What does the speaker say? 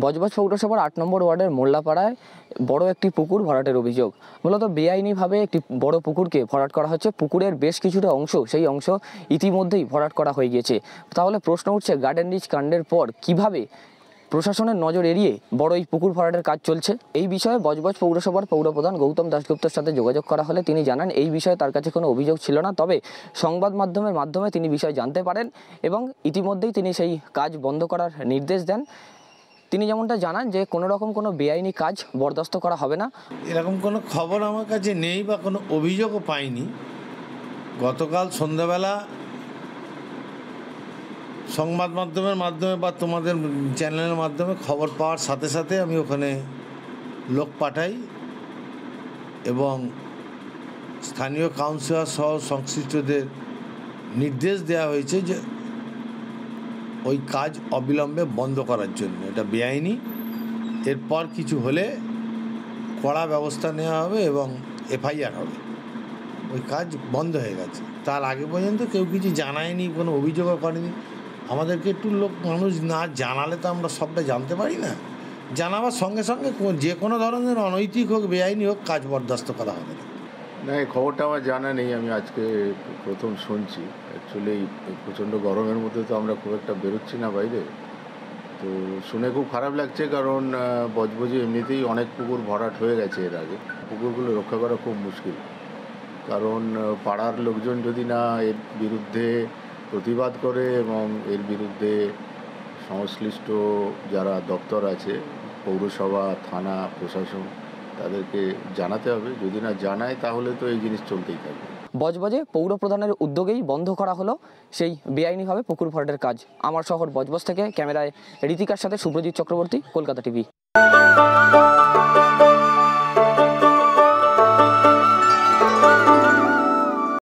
বজবজ পৌরসভার ৮ নম্বর ওয়ার্ডের মোল্লাপাড়ায় বড় একটি পুকুর ভরাটের অভিযোগ। মূলত বেআইনিভাবে একটি বড় পুকুরকে ভরাট করা হচ্ছে। পুকুরের বেশ কিছুটা অংশ, সেই অংশ ইতিমধ্যেই ভরাট করা হয়ে গিয়েছে। তাহলে প্রশ্ন উঠছে, গার্ডেন রিচ কাণ্ডের পর কিভাবে প্রশাসনের নজর এড়িয়ে বড় এই পুকুর ভরাটের কাজ চলছে? এই বিষয়ে বজবজ পৌরসভার পৌরপ্রধান গৌতম দাশগুপ্তর সাথে যোগাযোগ করা হলে তিনি জানান এই বিষয়ে তার কাছে কোনো অভিযোগ ছিল না, তবে সংবাদ মাধ্যমের মাধ্যমে তিনি বিষয় জানতে পারেন এবং ইতিমধ্যেই তিনি সেই কাজ বন্ধ করার নির্দেশ দেন। তিনি যেমনটা জানান যে কোনো রকম কোনো বেআইনি কাজ বরদাস্ত করা হবে না। এরকম কোনো খবর আমার কাছে নেই বা কোনো অভিযোগও পাইনি। গতকাল সন্ধ্যাবেলা সংবাদ মাধ্যমের মাধ্যমে বা তোমাদের চ্যানেলের মাধ্যমে খবর পাওয়ার সাথে সাথে আমি ওখানে লোক পাঠাই এবং স্থানীয় কাউন্সিলর সহ সংশ্লিষ্টদের নির্দেশ দেওয়া হয়েছে যে ওই কাজ অবিলম্বে বন্ধ করার জন্য। এটা বেআইনি, এরপর কিছু হলে কড়া ব্যবস্থা নেওয়া হবে এবং এফআইআর হবে। ওই কাজ বন্ধ হয়ে গেছে। তার আগে পর্যন্ত কেউ কিছু জানায়নি, কোনো অভিযোগও করেনি। আমাদেরকে একটু মানুষ না জানালে তো আমরা সবটা জানতে পারি না। জানাবার সঙ্গে সঙ্গে যে কোনো ধরনের অনৈতিক হোক বেআইনি হোক কাজ বরদাস্ত করা হবে না। না, এই খবরটা আমার জানা নেই, আমি আজকে প্রথম শুনছি। অ্যাকচুয়ালি এই প্রচণ্ড গরমের মধ্যে তো আমরা খুব একটা বেরোচ্ছি না বাইরে, তো শুনে খুব খারাপ লাগছে। কারণ বজবজে এমনিতেই অনেক পুকুর ভরাট হয়ে গেছে এর আগে। পুকুরগুলো রক্ষা করা খুব মুশকিল, কারণ পাড়ার লোকজন যদি না এর বিরুদ্ধে প্রতিবাদ করে এবং এর বিরুদ্ধে সংশ্লিষ্ট যারা দপ্তর আছে, পৌরসভা, থানা, প্রশাসন, তাদেরকে জানাতে হবে। যদি না জানায় তাহলে তো এই জিনিস চলতেই থাকবে। বজবজে পৌর প্রধানের উদ্যোগেই বন্ধ করা হলো সেই বেআইনিভাবে পুকুর ভরাটের কাজ। আমার শহর বজবজ থেকে ক্যামেরায় ঋতিকার সাথে সুব্রজিৎ চক্রবর্তী, কলকাতা টিভি।